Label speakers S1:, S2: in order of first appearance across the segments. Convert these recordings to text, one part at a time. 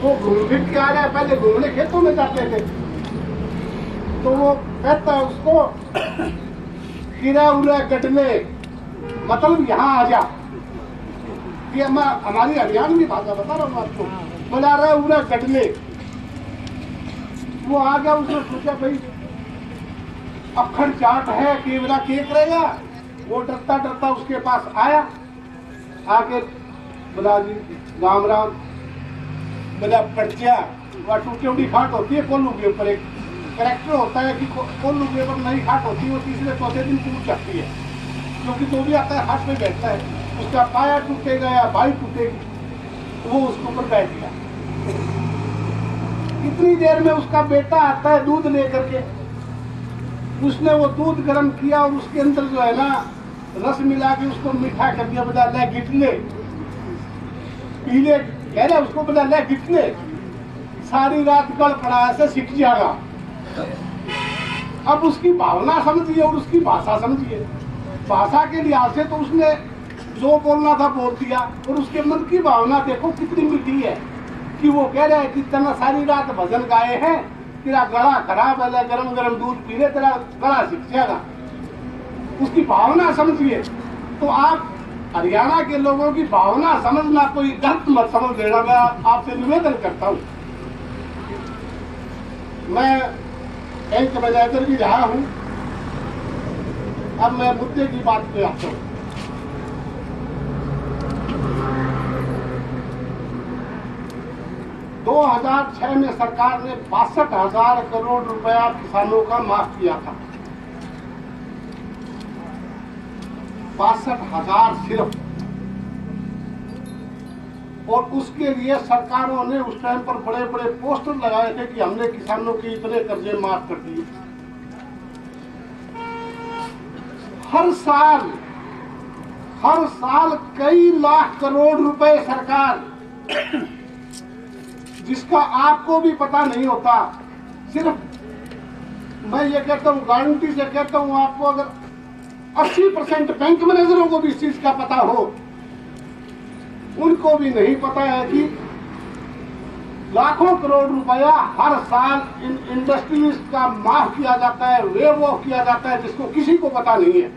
S1: वो घूम फिर के आ रहा है, पहले घूमने खेतों में जाते थे। तो वो कहता है उसको खीरा उरा कटने, मतलब यहाँ आ जा। ये मैं हमारी हरियाणवी भाषा बता रहा हूँ आपको, बना रहा है उरा कटने। वो आ गया, उसने सोचा भाई अखड़ चाट है, केवरा केक रहेगा। वो डरता डरता उसके पास आया, आके बोला जी राम राम। बोला पर्चिया वह टूटी उड़ी खाट होती है कोल्लू के ऊपर, एक करेक्टर होता है कि कोल्लू के ऊपर नई खाट होती है, वो तीसरे चौथे दिन टूट सकती है, क्योंकि जो भी आता है हाथ पे बैठता है उसका पाया टूटेगा या बाई टूटेगी, वो उसके ऊपर बैठ गया। इतनी देर में उसका बेटा आता है दूध लेकर के। उसने वो दूध गर्म किया और उसके अंदर जो है ना रस मिला के उसको मीठा कर दिया। बता ले गिटले पीले, कह रहे उसको बता ले गिटले, सारी रात गल पड़ा ऐसे सीख जाएगा। अब उसकी भावना समझिए और उसकी भाषा समझिए। भाषा के लिहाज से तो उसने जो बोलना था बोल दिया, और उसके मन की भावना देखो कितनी मीठी है कि वो कह रहा है कि तना सारी रात भजन गाए हैं, तेरा गला खराब है, गरम गरम दूध पी ले, तेरा गला सीख जाएगा। उसकी भावना समझिए। तो आप हरियाणा के लोगों की भावना समझना, कोई गलत मत समझ देना, मैं आपसे निवेदन करता हूँ। मैं बैंक मैनेजर भी रहा हूँ। अब मैं मुद्दे की बात पे आता हूँ। दो 2006 में सरकार ने 62,000 करोड़ रुपया किसानों का माफ किया था। 62,000 सिर्फ। और उसके लिए सरकारों ने उस टाइम पर बड़े बड़े पोस्टर लगाए थे कि हमने किसानों के इतने कर्जे माफ कर दिए। हर साल कई लाख करोड़ रुपए सरकार, जिसका आपको भी पता नहीं होता। सिर्फ मैं ये कहता हूँ, गारंटी से कहता हूँ आपको, अगर 80% बैंक मैनेजरों को भी इस चीज का पता हो, उनको भी नहीं पता है कि लाखों करोड़ रुपया हर साल इन इंडस्ट्रीज का माफ किया जाता है, वेव ऑफ किया जाता है, जिसको किसी को पता नहीं है।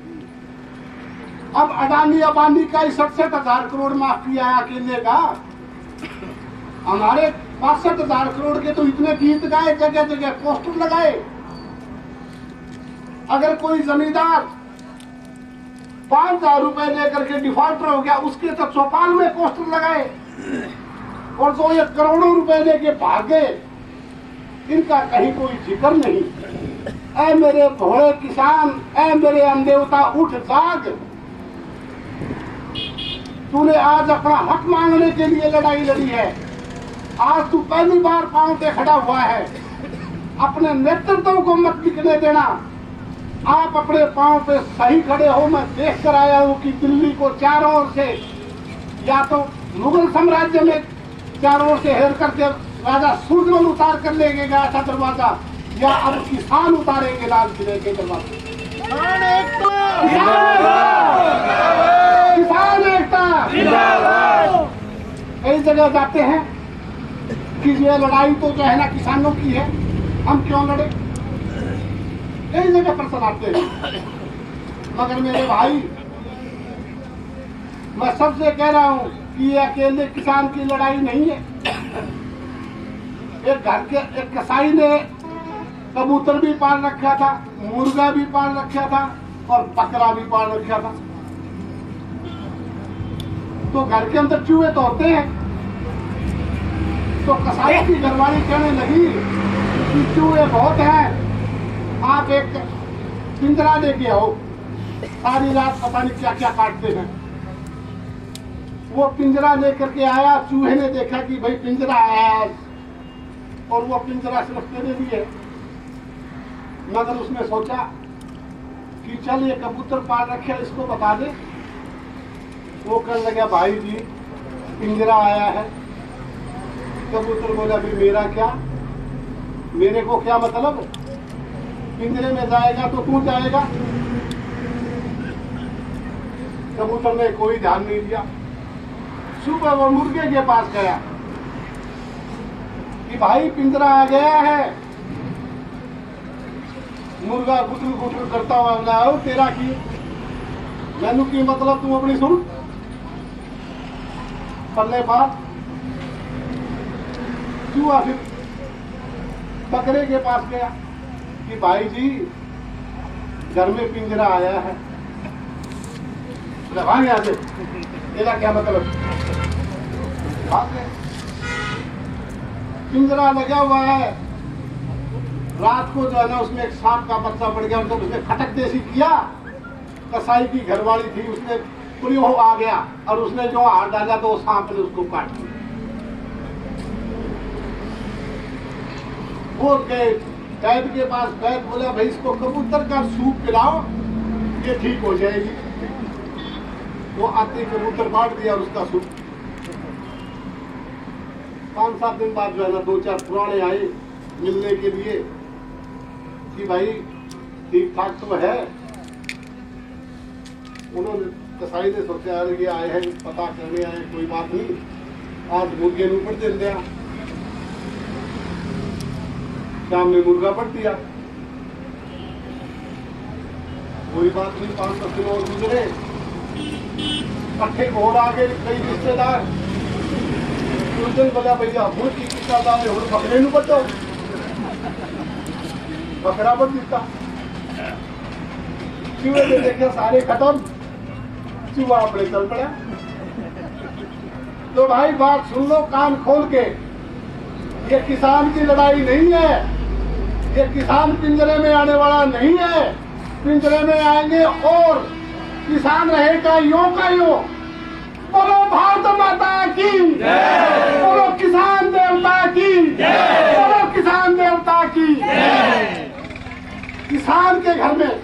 S1: अब अडानी अंबानी का 67,000 करोड़ माफ किया है अकेले का। हमारे 65,000 करोड़ के तो इतने गीत गाए, जगह जगह पोस्टर लगाए। अगर कोई जमींदार 5,000 रुपए लेकर के डिफॉल्टर हो गया, उसके तो चौपाल में पोस्टर लगाए। और जो ये करोड़ों रुपए लेके भागे, इनका कहीं कोई जिक्र नहीं। ऐ मेरे भोले किसान, ऐ मेरे अन्नदेवता, उठ जाग। तूने आज अपना हक मांगने के लिए लड़ाई लड़ी है। आज तू पहली बार पांव पे खड़ा हुआ है। अपने नेतृत्व को मत बिकने देना। आप अपने पांव पे सही खड़े हो। मैं देख कर आया हूँ कि दिल्ली को चारों ओर से, या तो मुगल साम्राज्य में चारों ओर से हेर करके राजा सूरजमल उतार कर ले गया था दरवाजा, या अब किसान उतारेंगे लाल किले के दरवाजे। किसान एकता। कई जगह जाते हैं कि ये लड़ाई तो जो है ना किसानों की है, हम क्यों लड़े। कई जगह प्रश्न आते हैं। मगर मेरे भाई, मैं सबसे कह रहा हूं कि ये अकेले किसान की लड़ाई नहीं है। एक घर के एक कसाई ने कबूतर भी पाल रखा था, मुर्गा भी पाल रखा था और बकरा भी पाल रखा था। तो घर के अंदर चूहे तो होते हैं। तो कसाई की घरवाली कहने लगी कि चूहे बहुत हैं, आप एक पिंजरा लेके आओ, सारी रात पता नहीं क्या क्या काटते हैं। वो पिंजरा लेकर के आया। चूहे ने देखा कि भाई पिंजरा आया, और वो पिंजरा सिर्फ तेरे लिए। मगर उसने सोचा कि चल ये कबूतर पाल रखे, इसको बता दे। वो कहने लगा भाई जी पिंजरा आया है। कबूतर बोला भी मेरा क्या, मेरे को क्या मतलब, पिंजरे में जाएगा तो तू जाएगा। कबूतर ने कोई ध्यान नहीं दिया। सुबह वो मुर्गे के पास गया। कि भाई पिंजरा आ गया है। मुर्गा गुटर गुटर करता हुआ बनाओ तेरा की मैनू की मतलब तू अपनी सुन पल्ले बात चूहा फिर बकरे के पास गया कि भाई जी घर में पिंजरा आया है। भाग यहाँ से, तेरा क्या मतलब? पिंजरा लगा हुआ है। रात को जो है ना उसमें एक सांप का बच्चा पड़ गया, जब उसने खटक जैसी किया, कसाई की घरवाली थी, उसने पूरी वो आ गया और उसने जो हाथ डाला तो वो सांप ने उसको काट दिया। वो गए कैद के पास, कैद बोला भाई इसको कबूतर का सूप पिलाओ ये ठीक हो जाएगी। वो आते कबूतर बांट दिया और उसका सूप। 5-7 दिन बाद जो है ना 2-4 पुराने आए मिलने के लिए कि भाई ठीक ठाक तो है। उन्होंने कसाई ने सोचा यार ये आए हैं पता करने आए, कोई बात नहीं आज मुर्गे ने ऊपर दे दिया। शाम में मुर्गा पड़ दिया, कोई बात नहीं। 5-10 दिन और गुजरे, इकट्ठे और आगे कई रिश्तेदार। उस दिन बोला भैया मुर्गी कितना दाम है, बकरे नू बचो, बकरा बच दिता। चूहे ने देखा सारे खत्म, चूहा अपने चल पड़ा। तो भाई बात सुन लो कान खोल के, ये किसान की लड़ाई नहीं है, ये किसान पिंजरे में आने वाला नहीं है। पिंजरे में आएंगे और किसान रहेगा यों का यों। बोलो भारत माता की जय, बोलो किसान देवता की जय, बोलो किसान देवता की जय। किसान के घर में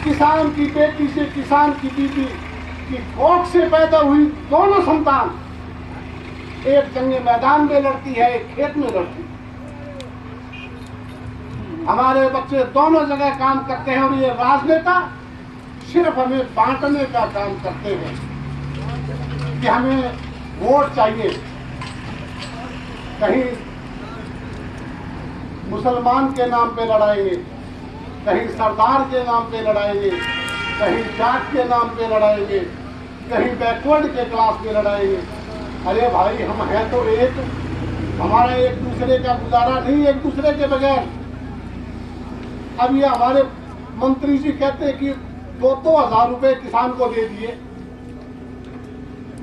S1: किसान की बेटी से किसान की बीबी की कोख से पैदा हुई दोनों संतान एक जंगे मैदान में लड़ती है, एक खेत में लड़ती है। हमारे बच्चे दोनों जगह काम करते हैं और ये राजनेता सिर्फ हमें बांटने का काम करते हैं कि हमें वोट चाहिए। कहीं मुसलमान के नाम पे लड़ाएंगे, कहीं सरदार के नाम पे लड़ाएंगे, कहीं जाट के नाम पे लड़ाएंगे, कहीं बैकवर्ड के क्लास में लड़ाएंगे। अरे भाई हम हैं तो एक, हमारा एक दूसरे का गुजारा नहीं एक दूसरे के बगैर। अब ये हमारे मंत्री जी कहते हैं कि 2-2 हजार रुपए किसान को दे दिए।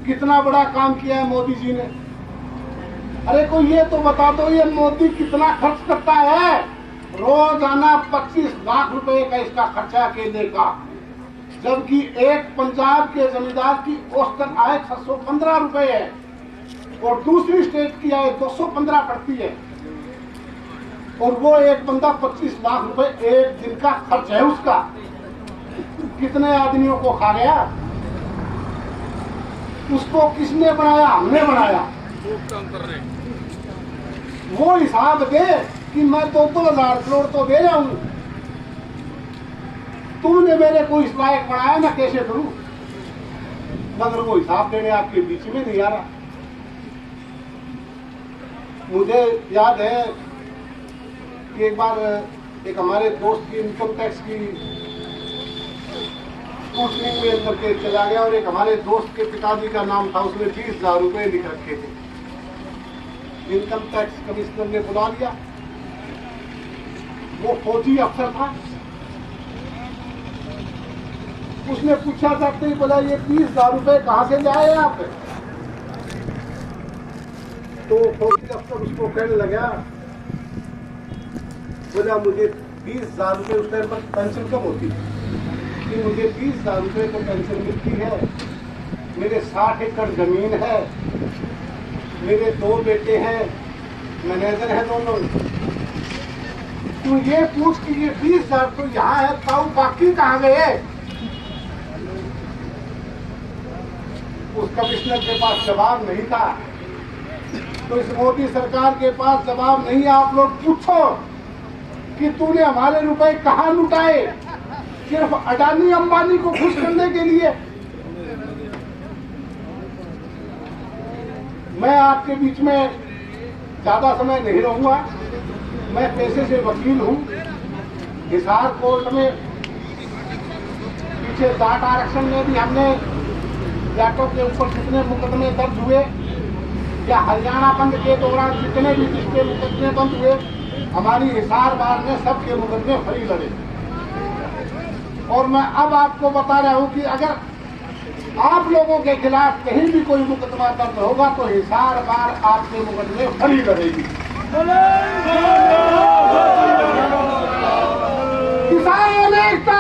S1: कितना बड़ा काम किया है मोदी जी ने। अरे कोई ये तो बता दो ये मोदी कितना खर्च करता है? रोजाना 25 लाख रुपए का इसका खर्चा केंद्र का, जबकि एक पंजाब के जमींदार की औसतन आय 615 रुपए है और दूसरी स्टेट की आय 215 पड़ती है और वो एक बंदा 25 लाख रुपए एक दिन का खर्च है उसका। कितने आदमियों को खा गया? उसको किसने बनाया? हमने बनाया। वो हिसाब दे कि मैं 2-2 हजार करोड़ तो दे रहा हूं, तुमने मेरे को इस लायक बनाया, मैं कैसे करूं? मगर वो हिसाब देने आपके बीच में नहीं आ रहा। मुझे याद है कि एक बार एक हमारे दोस्त की इनकम टैक्स की स्कूटनिंग में करके चला गया और एक हमारे दोस्त के पिताजी का नाम था, उसने 20,000 रुपए लिख रखे थे। इनकम टैक्स कमिश्नर ने बुला लिया, वो फौजी अफसर था। उसने पूछा जाते ही बोला ये 20,000 रुपए कहाँ से लाए आप? तो फौजी अफसर उसको कहने लगा, बोला मुझे 20,000 रुपए उस टाइम पर पेंशन कम होती कि मुझे 20,000 रुपए तो पेंशन मिलती है, मेरे 60 एकड़ जमीन है, मेरे 2 बेटे हैं, मैनेजर है दोनों। तू ये पूछ कि ये 20,000 तो यहाँ है, ताऊ बाकी कहाँ गए? उस कमिश्नर के पास जवाब नहीं था। तो इस मोदी सरकार के पास जवाब नहीं है। आप लोग पूछो कि तूने हमारे रुपए कहाँ लुटाए? सिर्फ अडानी अंबानी को खुश करने के लिए। मैं आपके बीच में ज्यादा समय नहीं रहूंगा। मैं पेशे से वकील हूँ। हिसार कोर्ट में पीछे जाट आरक्षण में भी हमने जाटों के ऊपर जितने मुकदमे दर्ज हुए या हरियाणा बंद के दौरान जितने भी जिसके मुकदमे बंद हुए, हमारी हिसार बार में सबके मुकदमे फरी लड़े। और मैं अब आपको बता रहा हूँ कि अगर आप लोगों के खिलाफ कहीं भी कोई मुकदमा दर्ज होगा तो हिसार बार आपके मुकदमे फरी लड़ेगी। किसान एकता।